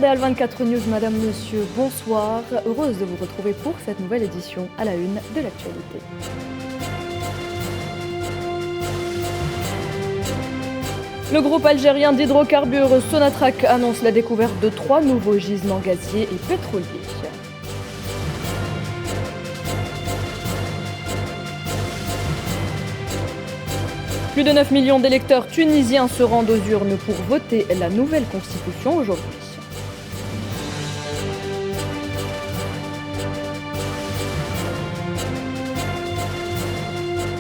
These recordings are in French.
RDL 24 News, Madame, Monsieur, bonsoir. Heureuse de vous retrouver pour cette nouvelle édition à la une de l'actualité. Le groupe algérien d'hydrocarbures Sonatrach annonce la découverte de 3 nouveaux gisements gaziers et pétroliers. Plus de 9 millions d'électeurs tunisiens se rendent aux urnes pour voter la nouvelle constitution aujourd'hui.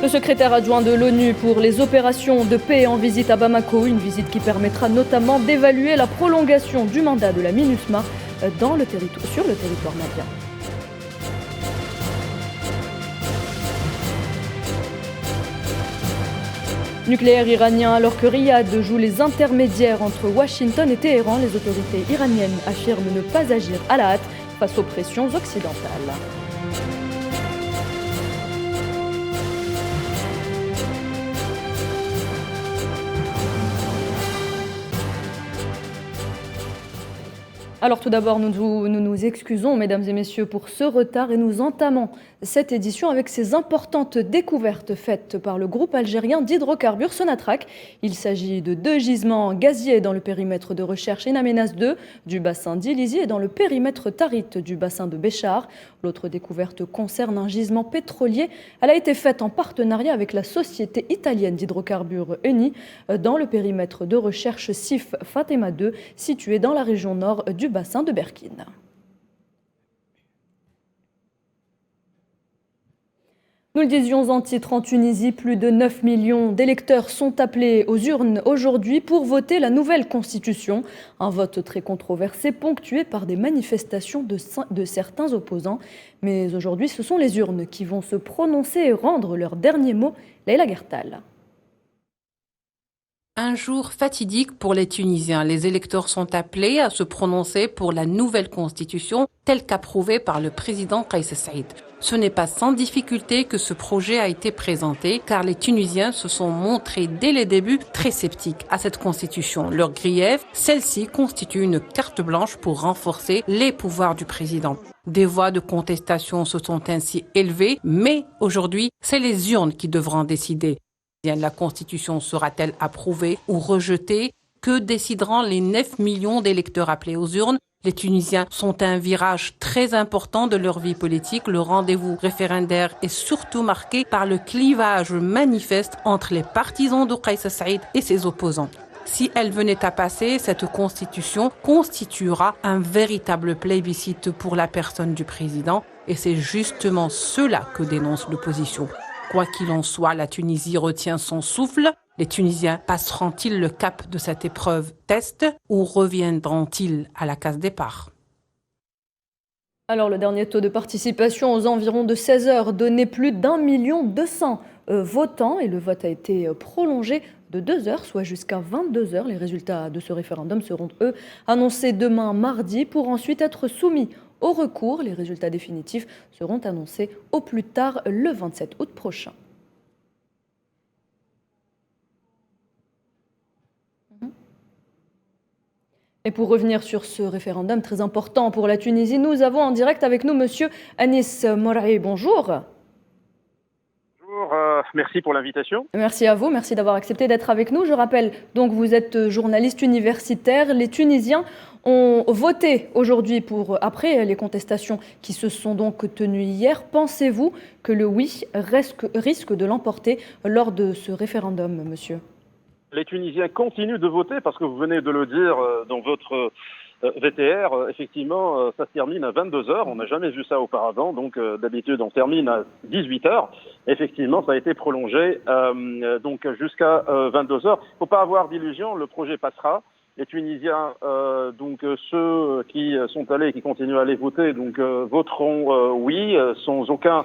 Le secrétaire adjoint de l'ONU pour les opérations de paix en visite à Bamako, une visite qui permettra notamment d'évaluer la prolongation du mandat de la MINUSMA sur le territoire malien. Nucléaire iranien, alors que Riyad joue les intermédiaires entre Washington et Téhéran, les autorités iraniennes affirment ne pas agir à la hâte face aux pressions occidentales. Alors tout d'abord, nous excusons, mesdames et messieurs, pour ce retard et nous entamons cette édition avec ces importantes découvertes faites par le groupe algérien d'hydrocarbures Sonatrach. Il s'agit de 2 gisements gaziers dans le périmètre de recherche Inaménas 2 du bassin d'Ilizi et dans le périmètre Tarit du bassin de Béchar. L'autre découverte concerne un gisement pétrolier. Elle a été faite en partenariat avec la société italienne d'hydrocarbures Eni dans le périmètre de recherche SIF Fatima 2 situé dans la région nord du bassin de Berkine. Nous le disions en titre, en Tunisie, plus de 9 millions d'électeurs sont appelés aux urnes aujourd'hui pour voter la nouvelle constitution. Un vote très controversé, ponctué par des manifestations de certains opposants. Mais aujourd'hui, ce sont les urnes qui vont se prononcer et rendre leur dernier mot. Leïla Gertal. Un jour fatidique pour les Tunisiens. Les électeurs sont appelés à se prononcer pour la nouvelle constitution telle qu'approuvée par le président Kais Saïed. Ce n'est pas sans difficulté que ce projet a été présenté, car les Tunisiens se sont montrés dès les débuts très sceptiques à cette constitution. Leur grief, celle-ci constitue une carte blanche pour renforcer les pouvoirs du président. Des voix de contestation se sont ainsi élevées, mais aujourd'hui, c'est les urnes qui devront décider. La constitution sera-t-elle approuvée ou rejetée? Que décideront les 9 millions d'électeurs appelés aux urnes? Les Tunisiens sont à un virage très important de leur vie politique. Le rendez-vous référendaire est surtout marqué par le clivage manifeste entre les partisans de Kais Saïed et ses opposants. Si elle venait à passer, cette constitution constituera un véritable plébiscite pour la personne du président. Et c'est justement cela que dénonce l'opposition. Quoi qu'il en soit, la Tunisie retient son souffle. Les Tunisiens passeront-ils le cap de cette épreuve test ou reviendront-ils à la case départ? Alors le dernier taux de participation aux environs de 16 heures donnait plus d'1 200 000 votants et le vote a été prolongé de 2 heures, soit jusqu'à 22 heures. Les résultats de ce référendum seront, eux, annoncés demain mardi pour ensuite être soumis au recours. Les résultats définitifs seront annoncés au plus tard le 27 août prochain. Et pour revenir sur ce référendum très important pour la Tunisie, nous avons en direct avec nous Monsieur Anis Morahi. Bonjour. Bonjour, merci pour l'invitation. Merci à vous, merci d'avoir accepté d'être avec nous. Je rappelle, donc vous êtes journaliste universitaire. Les Tunisiens ont voté aujourd'hui après les contestations qui se sont donc tenues hier. Pensez-vous que le oui risque de l'emporter lors de ce référendum, monsieur? Les Tunisiens continuent de voter parce que vous venez de le dire dans votre VTR. Effectivement, ça se termine à 22 heures. On n'a jamais vu ça auparavant. Donc d'habitude, on termine à 18 heures. Effectivement, ça a été prolongé donc jusqu'à 22 heures. Il ne faut pas avoir d'illusions. Le projet passera. Les Tunisiens, donc ceux qui sont allés et qui continuent à aller voter, donc voteront oui, sans aucun,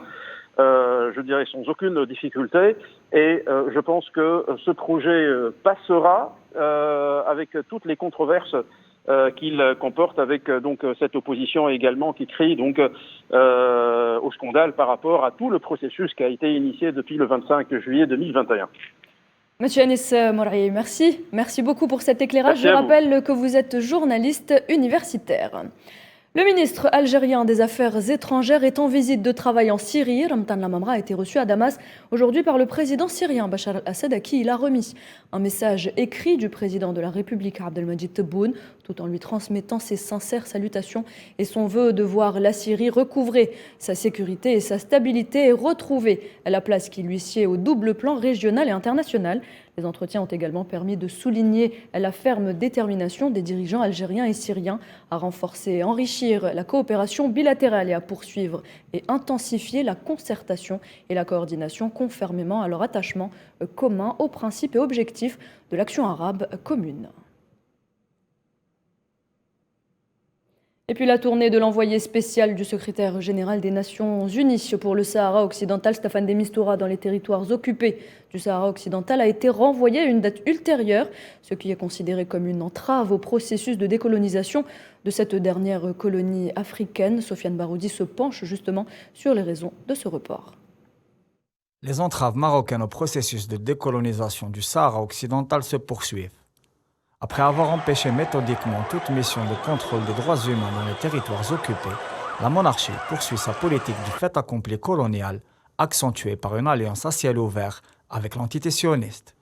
je dirais, sans aucune difficulté. Et je pense que ce projet passera avec toutes les controverses qu'il comporte, avec donc cette opposition également qui crie donc au scandale par rapport à tout le processus qui a été initié depuis le 25 juillet 2021. Monsieur Anis Moraï, merci. Merci beaucoup pour cet éclairage. Je rappelle que vous êtes journaliste universitaire. Le ministre algérien des Affaires étrangères est en visite de travail en Syrie. Ramtan Lamamra a été reçu à Damas aujourd'hui par le président syrien Bachar al-Assad, à qui il a remis un message écrit du président de la République Abdelmadjid Tebboune, tout en lui transmettant ses sincères salutations et son vœu de voir la Syrie recouvrer sa sécurité et sa stabilité et retrouver la place qui lui sied au double plan régional et international. Les entretiens ont également permis de souligner la ferme détermination des dirigeants algériens et syriens à renforcer et enrichir la coopération bilatérale et à poursuivre et intensifier la concertation et la coordination conformément à leur attachement commun aux principes et objectifs de l'action arabe commune. Et puis la tournée de l'envoyé spécial du secrétaire général des Nations Unies pour le Sahara occidental, Staffan de Mistura, dans les territoires occupés du Sahara occidental, a été renvoyé à une date ultérieure, ce qui est considéré comme une entrave au processus de décolonisation de cette dernière colonie africaine. Sofiane Baroudi se penche justement sur les raisons de ce report. Les entraves marocaines au processus de décolonisation du Sahara occidental se poursuivent. Après avoir empêché méthodiquement toute mission de contrôle des droits humains dans les territoires occupés, la monarchie poursuit sa politique du fait accompli colonial, accentuée par une alliance à ciel ouvert avec l'entité sioniste.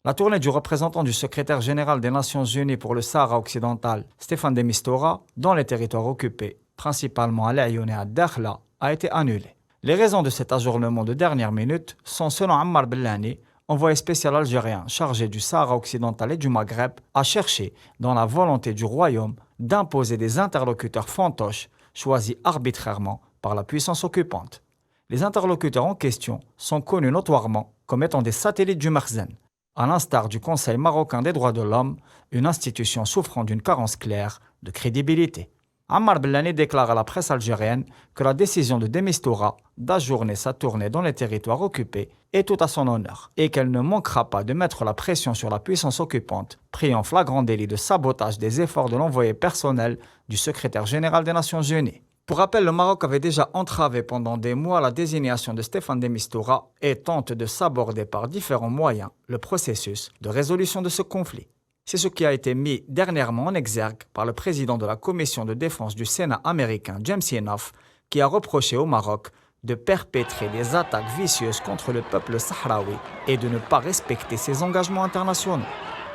La tournée du représentant du secrétaire général des Nations Unies pour le Sahara occidental, Staffan de Mistura, dans les territoires occupés, principalement à l'Aïoun et à Dakhla, a été annulée. Les raisons de cet ajournement de dernière minute sont, selon Ammar Bellani, envoyé spécial algérien chargé du Sahara occidental et du Maghreb, a cherché, dans la volonté du royaume, d'imposer des interlocuteurs fantoches choisis arbitrairement par la puissance occupante. Les interlocuteurs en question sont connus notoirement comme étant des satellites du Merzen, à l'instar du Conseil marocain des droits de l'homme, une institution souffrant d'une carence claire de crédibilité. Ammar Bellani déclare à la presse algérienne que la décision de Mistura d'ajourner sa tournée dans les territoires occupés est tout à son honneur et qu'elle ne manquera pas de mettre la pression sur la puissance occupante, pris en flagrant délit de sabotage des efforts de l'envoyé personnel du secrétaire général des Nations Unies. Pour rappel, le Maroc avait déjà entravé pendant des mois la désignation de Staffan de Mistura et tente de saborder par différents moyens le processus de résolution de ce conflit. C'est ce qui a été mis dernièrement en exergue par le président de la commission de défense du Sénat américain, James Inhofe, qui a reproché au Maroc de perpétrer des attaques vicieuses contre le peuple sahraoui et de ne pas respecter ses engagements internationaux.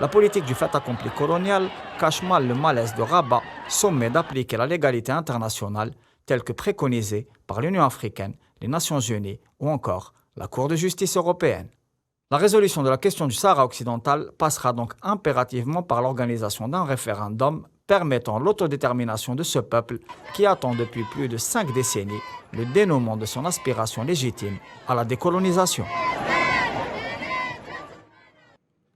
La politique du fait accompli colonial cache mal le malaise de Rabat, sommé d'appliquer la légalité internationale telle que préconisée par l'Union africaine, les Nations unies ou encore la Cour de justice européenne. La résolution de la question du Sahara occidental passera donc impérativement par l'organisation d'un référendum permettant l'autodétermination de ce peuple qui attend depuis plus de 5 décennies le dénouement de son aspiration légitime à la décolonisation.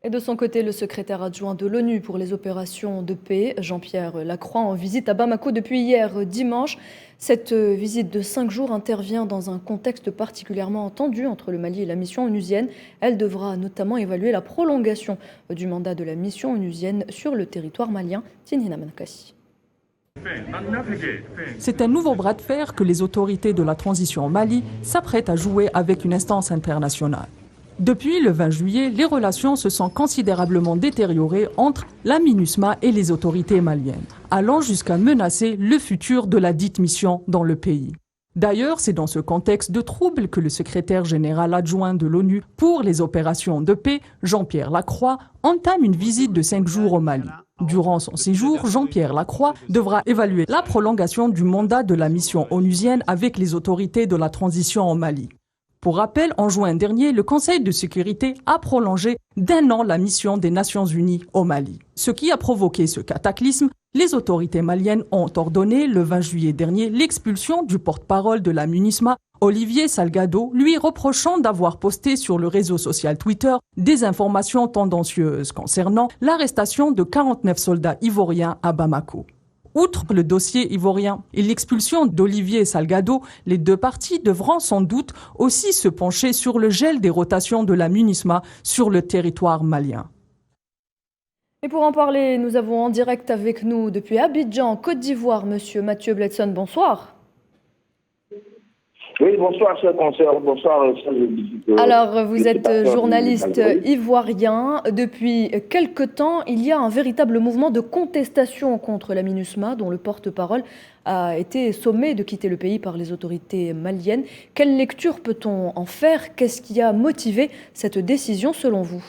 Et de son côté, le secrétaire adjoint de l'ONU pour les opérations de paix, Jean-Pierre Lacroix, en visite à Bamako depuis hier dimanche. Cette visite de 5 jours intervient dans un contexte particulièrement tendu entre le Mali et la mission onusienne. Elle devra notamment évaluer la prolongation du mandat de la mission onusienne sur le territoire malien. Tinhina Mankassi. C'est un nouveau bras de fer que les autorités de la transition au Mali s'apprêtent à jouer avec une instance internationale. Depuis le 20 juillet, les relations se sont considérablement détériorées entre la MINUSMA et les autorités maliennes, allant jusqu'à menacer le futur de la dite mission dans le pays. D'ailleurs, c'est dans ce contexte de trouble que le secrétaire général adjoint de l'ONU pour les opérations de paix, Jean-Pierre Lacroix, entame une visite de 5 jours au Mali. Durant son séjour, Jean-Pierre Lacroix devra évaluer la prolongation du mandat de la mission onusienne avec les autorités de la transition au Mali. Pour rappel, en juin dernier, le Conseil de sécurité a prolongé d'1 an la mission des Nations Unies au Mali. Ce qui a provoqué ce cataclysme, les autorités maliennes ont ordonné le 20 juillet dernier l'expulsion du porte-parole de la MINUSMA, Olivier Salgado, lui reprochant d'avoir posté sur le réseau social Twitter des informations tendancieuses concernant l'arrestation de 49 soldats ivoiriens à Bamako. Outre le dossier ivoirien et l'expulsion d'Olivier Salgado, les deux parties devront sans doute aussi se pencher sur le gel des rotations de la MINUSMA sur le territoire malien. Et pour en parler, nous avons en direct avec nous depuis Abidjan, Côte d'Ivoire, Monsieur Mathieu Bledson. Bonsoir. Oui, bonsoir, chers consoeurs, bonsoir, chers auditeurs. Alors, vous êtes journaliste ivoirien. Depuis quelque temps, il y a un véritable mouvement de contestation contre la MINUSMA, dont le porte-parole a été sommé de quitter le pays par les autorités maliennes. Quelle lecture peut-on en faire? Qu'est-ce qui a motivé cette décision selon vous?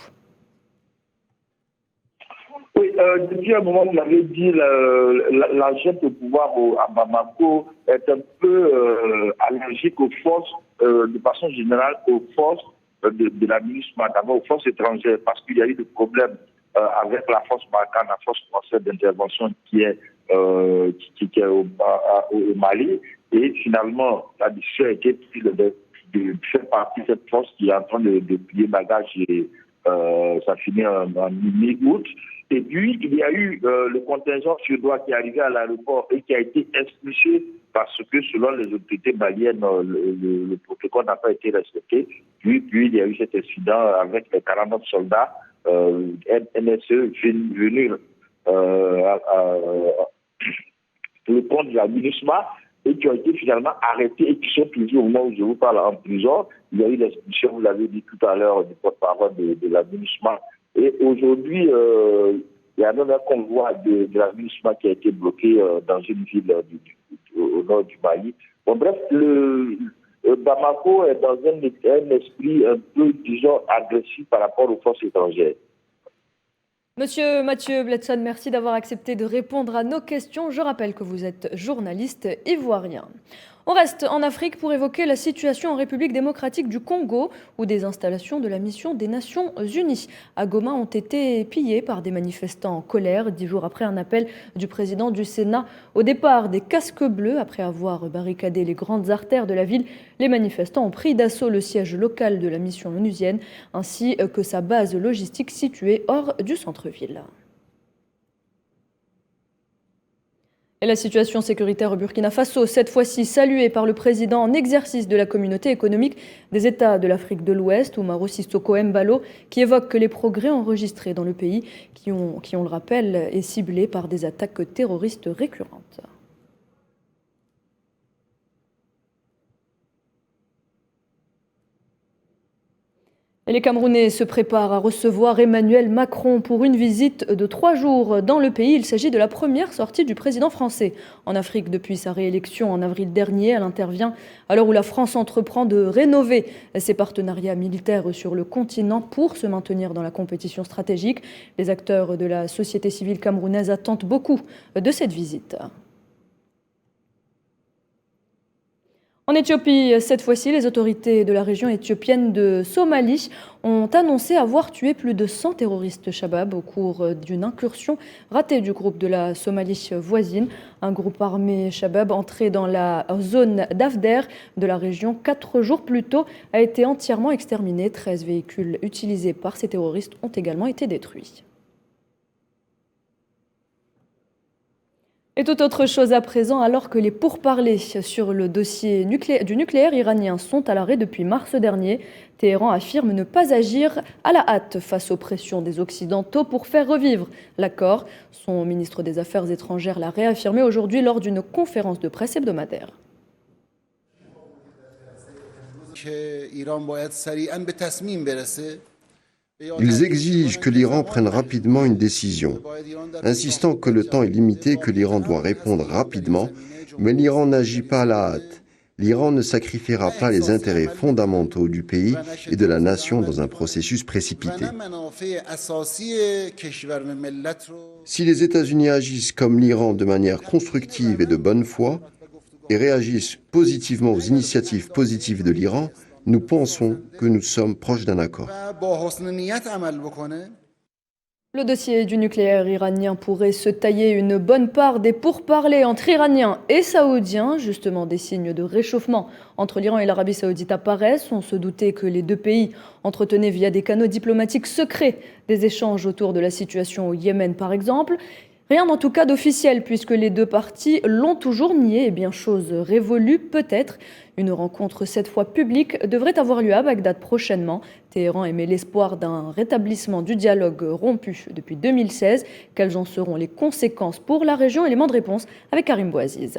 Oui, depuis un moment, vous l'avez dit, la junte au pouvoir à Bamako est un peu allergique aux forces, de façon générale, aux forces de la MINUSMA, d'abord aux forces étrangères, parce qu'il y a eu des problèmes avec la force Barkhane, la force française d'intervention qui est au Mali. Et finalement, la décision a été prise de faire partie de cette force qui est en train de plier bagage et ça finit en mi-août. Et puis, il y a eu le contingent suédois qui est arrivé à l'aéroport et qui a été expulsé parce que, selon les autorités maliennes, le protocole n'a pas été respecté. Puis, il y a eu cet incident avec les 49 soldats NSE venus pour le compte de la MINUSMA et qui ont été finalement arrêtés et qui sont toujours, au moment où je vous parle, en prison. Il y a eu l'expulsion, vous l'avez dit tout à l'heure, du porte-parole de la MINUSMA. Et aujourd'hui, il y a même un convoi de la MINUSMA qui a été bloqué dans une ville au nord du Mali. Bon, bref, Bamako est dans un esprit un peu, disons, agressif par rapport aux forces étrangères. Monsieur Mathieu Bletson, merci d'avoir accepté de répondre à nos questions. Je rappelle que vous êtes journaliste ivoirien. On reste en Afrique pour évoquer la situation en République démocratique du Congo, où des installations de la mission des Nations Unies à Goma ont été pillées par des manifestants en colère, 10 jours après un appel du président du Sénat au départ des casques bleus. Après avoir barricadé les grandes artères de la ville, les manifestants ont pris d'assaut le siège local de la mission onusienne, ainsi que sa base logistique située hors du centre-ville. Et la situation sécuritaire au Burkina Faso, cette fois-ci saluée par le président en exercice de la communauté économique des États de l'Afrique de l'Ouest, Umaru Sissoco Embalo, qui évoque que les progrès enregistrés dans le pays, qui, on le rappelle, est ciblé par des attaques terroristes récurrentes. Et les Camerounais se préparent à recevoir Emmanuel Macron pour une visite de 3 jours dans le pays. Il s'agit de la première sortie du président français en Afrique depuis sa réélection en avril dernier. Elle intervient à l'heure où la France entreprend de rénover ses partenariats militaires sur le continent pour se maintenir dans la compétition stratégique. Les acteurs de la société civile camerounaise attendent beaucoup de cette visite. En Éthiopie, cette fois-ci, les autorités de la région éthiopienne de Somalie ont annoncé avoir tué plus de 100 terroristes Shabab au cours d'une incursion ratée du groupe de la Somalie voisine. Un groupe armé Shabab entré dans la zone d'Afder de la région 4 jours plus tôt a été entièrement exterminé. 13 véhicules utilisés par ces terroristes ont également été détruits. Et toute autre chose à présent, alors que les pourparlers sur le dossier du nucléaire iranien sont à l'arrêt depuis mars dernier, Téhéran affirme ne pas agir à la hâte face aux pressions des Occidentaux pour faire revivre l'accord. Son ministre des Affaires étrangères l'a réaffirmé aujourd'hui lors d'une conférence de presse hebdomadaire. Ils exigent que l'Iran prenne rapidement une décision, insistant que le temps est limité, que l'Iran doit répondre rapidement, mais l'Iran n'agit pas à la hâte. L'Iran ne sacrifiera pas les intérêts fondamentaux du pays et de la nation dans un processus précipité. Si les États-Unis agissent comme l'Iran de manière constructive et de bonne foi, et réagissent positivement aux initiatives positives de l'Iran, nous pensons que nous sommes proches d'un accord. Le dossier du nucléaire iranien pourrait se tailler une bonne part des pourparlers entre Iraniens et Saoudiens. Justement, des signes de réchauffement entre l'Iran et l'Arabie saoudite apparaissent. On se doutait que les deux pays entretenaient via des canaux diplomatiques secrets des échanges autour de la situation au Yémen, par exemple. Rien en tout cas d'officiel, puisque les deux parties l'ont toujours nié. Et bien, chose révolue peut-être. Une rencontre cette fois publique devrait avoir lieu à Bagdad prochainement. Téhéran émet l'espoir d'un rétablissement du dialogue rompu depuis 2016. Quelles en seront les conséquences pour la région? Élément de réponse avec Karim Bouaziz.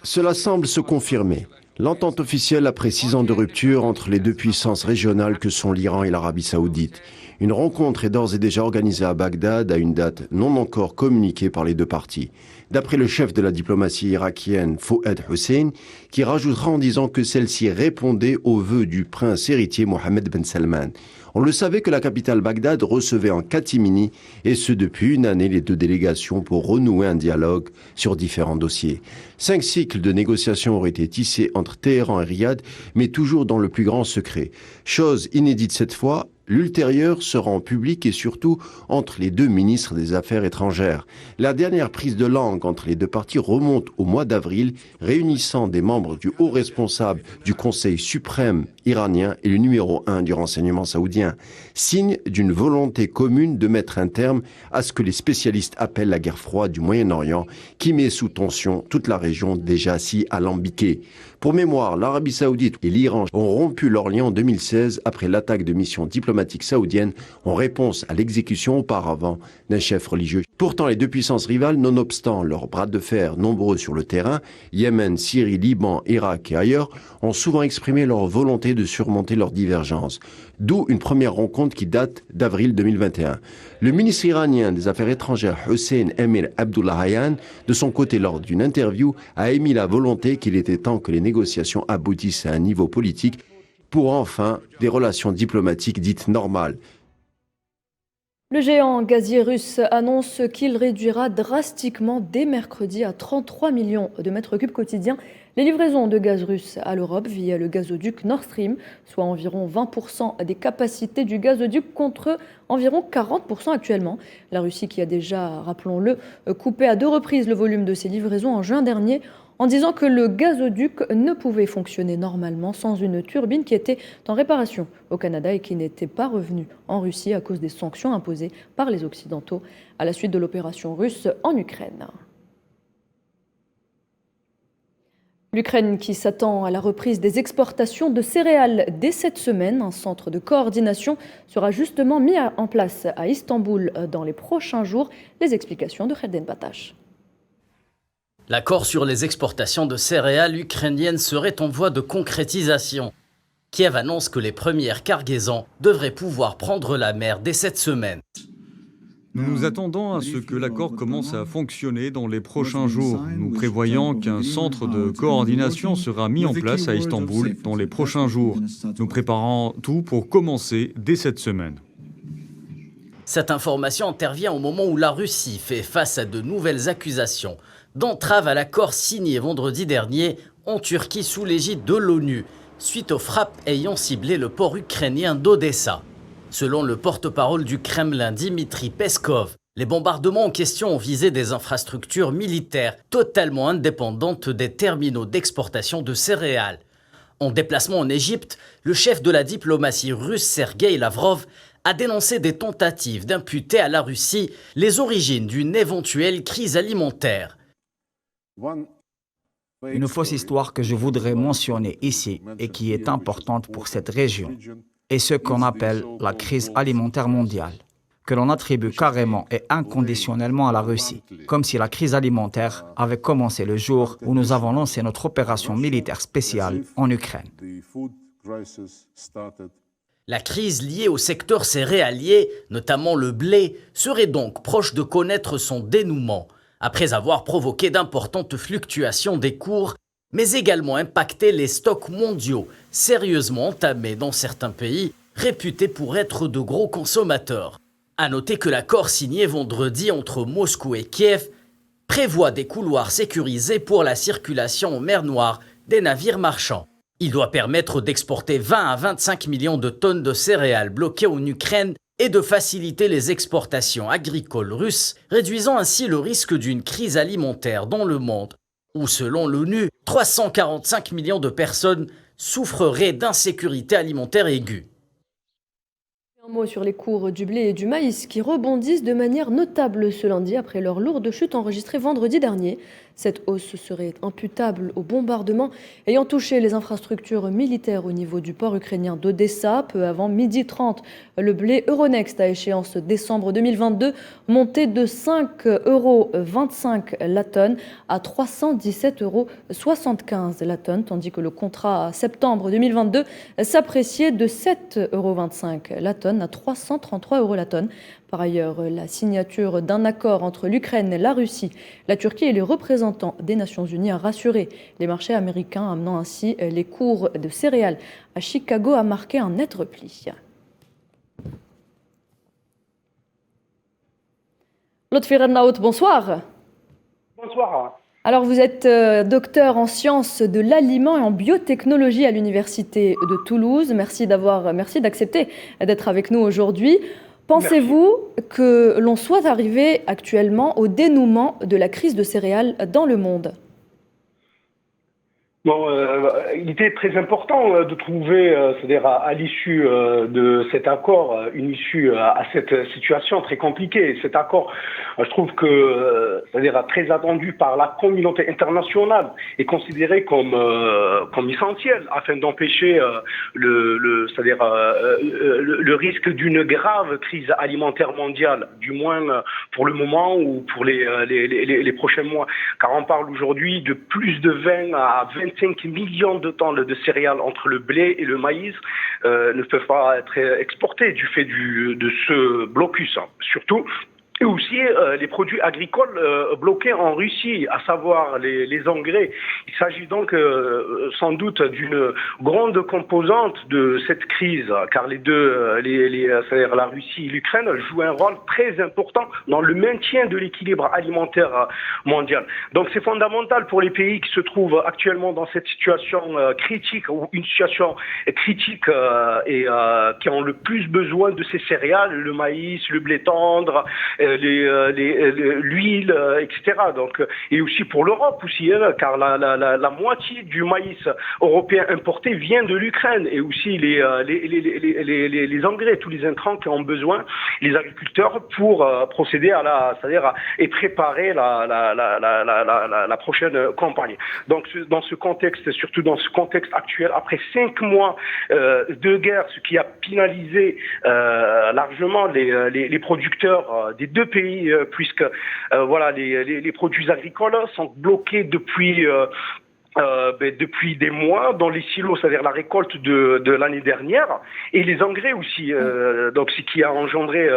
Cela semble se confirmer. L'entente officielle après 6 ans de rupture entre les deux puissances régionales que sont l'Iran et l'Arabie saoudite. Une rencontre est d'ores et déjà organisée à Bagdad à une date non encore communiquée par les deux parties. D'après le chef de la diplomatie irakienne, Fouad Hussein, qui rajoutera en disant que celle-ci répondait aux vœux du prince héritier Mohammed Ben Salman. On le savait que la capitale Bagdad recevait en catimini, et ce depuis une année, les deux délégations pour renouer un dialogue sur différents dossiers. 5 cycles de négociations auraient été tissés entre Téhéran et Riyad, mais toujours dans le plus grand secret. Chose inédite cette fois, l'ultérieur sera en public et surtout entre les deux ministres des Affaires étrangères. La dernière prise de langue entre les deux parties remonte au mois d'avril, réunissant des membres du haut responsable du Conseil suprême iranien et le numéro 1 du renseignement saoudien. Signe d'une volonté commune de mettre un terme à ce que les spécialistes appellent la guerre froide du Moyen-Orient, qui met sous tension toute la région déjà si alambiquée. Pour mémoire, l'Arabie saoudite et l'Iran ont rompu leur lien en 2016 après l'attaque de missions diplomatiques saoudiennes en réponse à l'exécution auparavant d'un chef religieux. Pourtant, les deux puissances rivales, nonobstant leurs bras de fer nombreux sur le terrain, Yémen, Syrie, Liban, Irak et ailleurs, ont souvent exprimé leur volonté de surmonter leurs divergences. D'où une première rencontre qui date d'avril 2021. Le ministre iranien des Affaires étrangères Hossein Emir Abdullahian, de son côté lors d'une interview, a émis la volonté qu'il était temps que les négociations aboutissent à un niveau politique pour enfin des relations diplomatiques dites normales. Le géant gazier russe annonce qu'il réduira drastiquement dès mercredi à 33 millions de mètres cubes quotidiens les livraisons de gaz russe à l'Europe via le gazoduc Nord Stream, soit environ 20% des capacités du gazoduc contre environ 40% actuellement. La Russie qui a déjà, rappelons-le, coupé à 2 reprises le volume de ses livraisons en juin dernier, en disant que le gazoduc ne pouvait fonctionner normalement sans une turbine qui était en réparation au Canada et qui n'était pas revenue en Russie à cause des sanctions imposées par les Occidentaux à la suite de l'opération russe en Ukraine. L'Ukraine qui s'attend à la reprise des exportations de céréales dès cette semaine. Un centre de coordination sera justement mis en place à Istanbul dans les prochains jours. Les explications de Khalden Batash. L'accord sur les exportations de céréales ukrainiennes serait en voie de concrétisation. Kiev annonce que les premières cargaisons devraient pouvoir prendre la mer dès cette semaine. Nous nous attendons à ce que l'accord commence à fonctionner dans les prochains jours. Nous prévoyons qu'un centre de coordination sera mis en place à Istanbul dans les prochains jours. Nous préparons tout pour commencer dès cette semaine. Cette information intervient au moment où la Russie fait face à de nouvelles accusations d'entrave à l'accord signé vendredi dernier en Turquie sous l'égide de l'ONU, suite aux frappes ayant ciblé le port ukrainien d'Odessa. Selon le porte-parole du Kremlin, Dmitri Peskov, les bombardements en question ont visé des infrastructures militaires totalement indépendantes des terminaux d'exportation de céréales. En déplacement en Égypte, le chef de la diplomatie russe Sergueï Lavrov a dénoncé des tentatives d'imputer à la Russie les origines d'une éventuelle crise alimentaire. Une fausse histoire que je voudrais mentionner ici et qui est importante pour cette région est ce qu'on appelle la crise alimentaire mondiale, que l'on attribue carrément et inconditionnellement à la Russie, comme si la crise alimentaire avait commencé le jour où nous avons lancé notre opération militaire spéciale en Ukraine. La crise liée au secteur céréalier, notamment le blé, serait donc proche de connaître son dénouement, après avoir provoqué d'importantes fluctuations des cours, mais également impacté les stocks mondiaux, sérieusement entamés dans certains pays, réputés pour être de gros consommateurs. À noter que l'accord signé vendredi entre Moscou et Kiev prévoit des couloirs sécurisés pour la circulation en mer Noire des navires marchands. Il doit permettre d'exporter 20 à 25 millions de tonnes de céréales bloquées en Ukraine et de faciliter les exportations agricoles russes, réduisant ainsi le risque d'une crise alimentaire dans le monde, où selon l'ONU, 345 millions de personnes souffriraient d'insécurité alimentaire aiguë. Un mot sur les cours du blé et du maïs qui rebondissent de manière notable ce lundi après leur lourde chute enregistrée vendredi dernier. Cette hausse serait imputable au bombardement ayant touché les infrastructures militaires au niveau du port ukrainien d'Odessa. Peu avant 12h30, le blé Euronext à échéance décembre 2022 montait de 5,25 € la tonne à 317,75 € la tonne, tandis que le contrat à septembre 2022 s'appréciait de 7,25 € la tonne à 333 € la tonne. Par ailleurs, la signature d'un accord entre l'Ukraine, la Russie, la Turquie et les représentants des Nations Unies a rassuré les marchés américains, amenant ainsi les cours de céréales à Chicago à marquer un net repli. Lotfi Rennaout, bonsoir. Bonsoir. Alors vous êtes docteur en sciences de l'aliment et en biotechnologie à l'université de Toulouse. Merci d'accepter d'être avec nous aujourd'hui. Pensez-vous que l'on soit arrivé actuellement au dénouement de la crise de céréales dans le monde ? Bon, il était très important de trouver, c'est-à-dire à l'issue de cet accord, une issue à cette situation très compliquée. Cet accord, je trouve que, c'est-à-dire très attendu par la communauté internationale, est considéré comme essentiel afin d'empêcher le risque d'une grave crise alimentaire mondiale, du moins pour le moment ou pour les prochains mois. Car on parle aujourd'hui de plus de 20 à 25 millions de tonnes de céréales entre le blé et le maïs ne peuvent pas être exportés du fait de ce blocus. Surtout, et aussi les produits agricoles bloqués en Russie, à savoir les engrais. Il s'agit donc sans doute d'une grande composante de cette crise, car les deux, c'est-à-dire la Russie et l'Ukraine, jouent un rôle très important dans le maintien de l'équilibre alimentaire mondial. Donc c'est fondamental pour les pays qui se trouvent actuellement dans cette situation critique, ou une situation critique et qui ont le plus besoin de ces céréales, le maïs, le blé tendre, l'huile, etc. Donc, et aussi pour l'Europe aussi, hein, car la moitié du maïs européen importé vient de l'Ukraine, et aussi les engrais, tous les intrants qui ont besoin les agriculteurs pour procéder et préparer la prochaine campagne. Donc dans ce contexte, surtout dans ce contexte actuel, après 5 mois de guerre, ce qui a pénalisé largement les producteurs des deux pays, puisque les produits agricoles sont bloqués depuis des mois dans les silos, c'est-à-dire la récolte de l'année dernière, et les engrais aussi, donc ce qui a engendré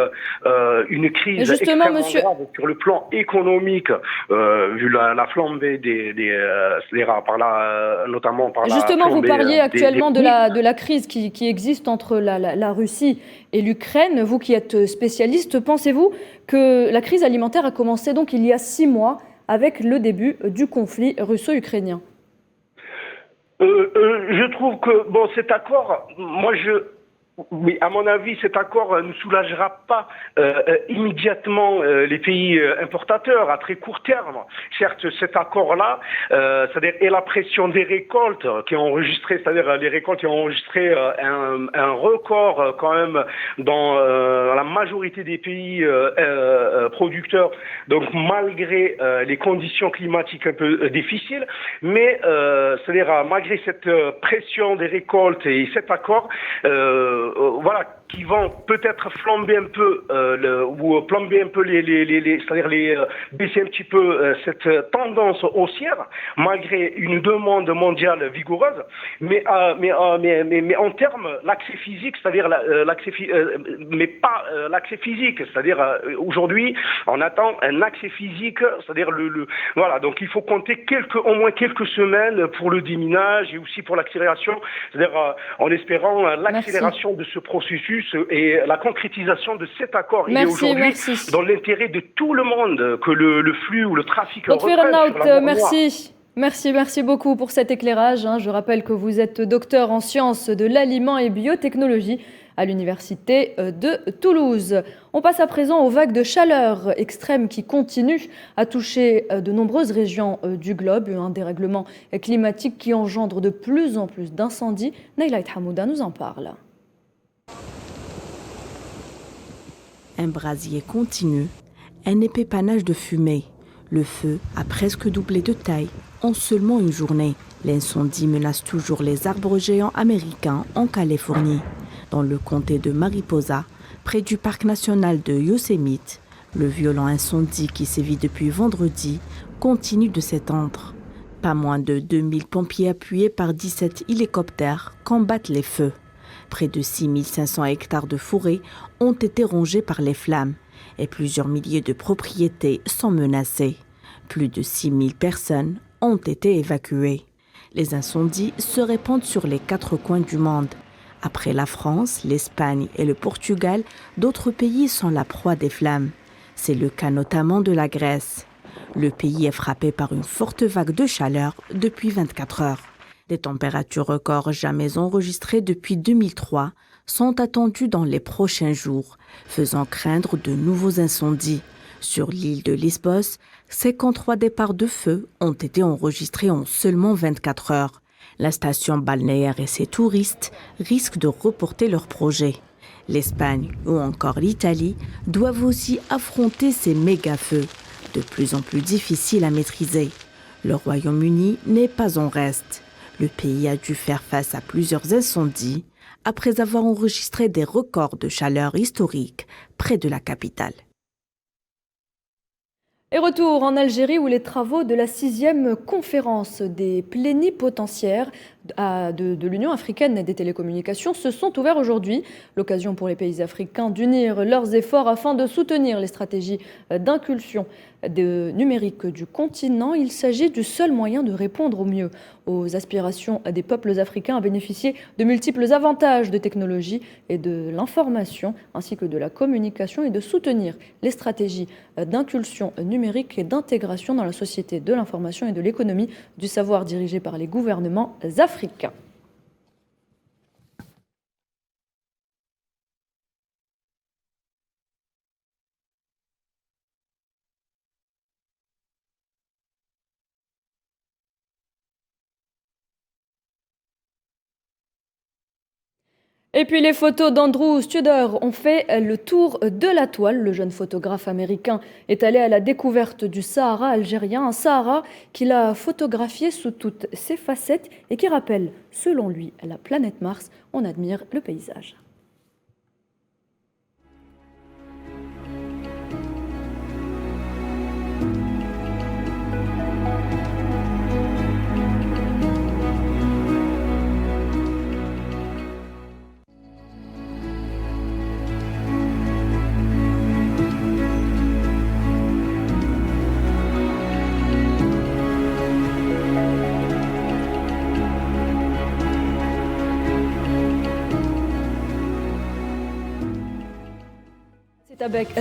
une crise extrêmement grave sur le plan économique, vu la flambée notamment par Justement, vous parliez actuellement de la crise qui existe entre la Russie et l'Ukraine. Vous qui êtes spécialiste, pensez-vous que la crise alimentaire a commencé donc il y a 6 mois avec le début du conflit russo-ukrainien ? Je trouve que cet accord, oui, à mon avis, cet accord ne soulagera pas immédiatement les pays importateurs à très court terme. Certes, cet accord-là, c'est-à-dire et la pression des récoltes qui ont enregistré, c'est-à-dire les récoltes qui ont enregistré un record quand même dans la majorité des pays producteurs. Donc malgré les conditions climatiques un peu difficiles, mais c'est-à-dire malgré cette pression des récoltes et cet accord. Qui vont peut-être flamber un peu ou plomber un peu c'est-à-dire baisser un petit peu cette tendance haussière malgré une demande mondiale vigoureuse, mais en termes l'accès physique, c'est-à-dire mais pas l'accès physique, c'est-à-dire aujourd'hui on attend un accès physique, c'est-à-dire donc il faut compter au moins quelques semaines pour le déminage et aussi pour l'accélération, c'est-à-dire en espérant l'accélération de ce processus et la concrétisation de cet accord. Il est aujourd'hui dans l'intérêt de tout le monde que le flux ou le trafic reprenne sur la voie noire. Merci beaucoup pour cet éclairage. Je rappelle que vous êtes docteur en sciences de l'aliment et biotechnologie à l'université de Toulouse. On passe à présent aux vagues de chaleur extrême qui continuent à toucher de nombreuses régions du globe. Un dérèglement climatique qui engendre de plus en plus d'incendies. Naïla Hamouda nous en parle. Un brasier continu, un épais panache de fumée. Le feu a presque doublé de taille en seulement une journée. L'incendie menace toujours les arbres géants américains en Californie. Dans le comté de Mariposa, près du parc national de Yosemite, le violent incendie qui sévit depuis vendredi continue de s'étendre. Pas moins de 2000 pompiers appuyés par 17 hélicoptères combattent les feux. Près de 6500 hectares de forêt ont été rongés par les flammes et plusieurs milliers de propriétés sont menacées. Plus de 6000 personnes ont été évacuées. Les incendies se répandent sur les 4 coins du monde. Après la France, l'Espagne et le Portugal, d'autres pays sont la proie des flammes. C'est le cas notamment de la Grèce. Le pays est frappé par une forte vague de chaleur depuis 24 heures. Des températures records jamais enregistrées depuis 2003 sont attendues dans les prochains jours, faisant craindre de nouveaux incendies. Sur l'île de Lesbos, 53 départs de feu ont été enregistrés en seulement 24 heures. La station balnéaire et ses touristes risquent de reporter leurs projets. L'Espagne ou encore l'Italie doivent aussi affronter ces méga-feux, de plus en plus difficiles à maîtriser. Le Royaume-Uni n'est pas en reste. Le pays a dû faire face à plusieurs incendies après avoir enregistré des records de chaleur historiques près de la capitale. Et retour en Algérie où les travaux de la 6e conférence des plénipotentiaires de l'Union africaine des télécommunications se sont ouverts aujourd'hui. L'occasion pour les pays africains d'unir leurs efforts afin de soutenir les stratégies d'impulsion numérique du continent. Il s'agit du seul moyen de répondre au mieux aux aspirations des peuples africains à bénéficier de multiples avantages de technologie et de l'information ainsi que de la communication et de soutenir les stratégies d'impulsion numérique et d'intégration dans la société de l'information et de l'économie du savoir dirigées par les gouvernements africains. Et puis les photos d'Andrew Studer ont fait le tour de la toile. Le jeune photographe américain est allé à la découverte du Sahara algérien, un Sahara qu'il a photographié sous toutes ses facettes et qui rappelle, selon lui, la planète Mars. On admire le paysage.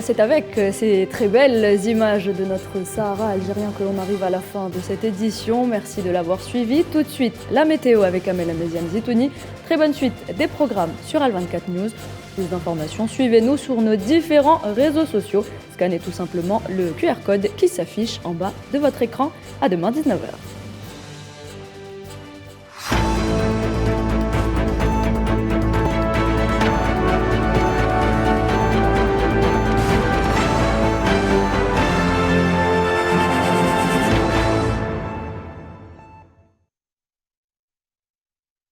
C'est avec ces très belles images de notre Sahara algérien que l'on arrive à la fin de cette édition. Merci de l'avoir suivi. Tout de suite, la météo avec Amel Améziane Zitouni. Très bonne suite des programmes sur Al24 News. Plus d'informations, suivez-nous sur nos différents réseaux sociaux. Scannez tout simplement le QR code qui s'affiche en bas de votre écran. À demain 19h.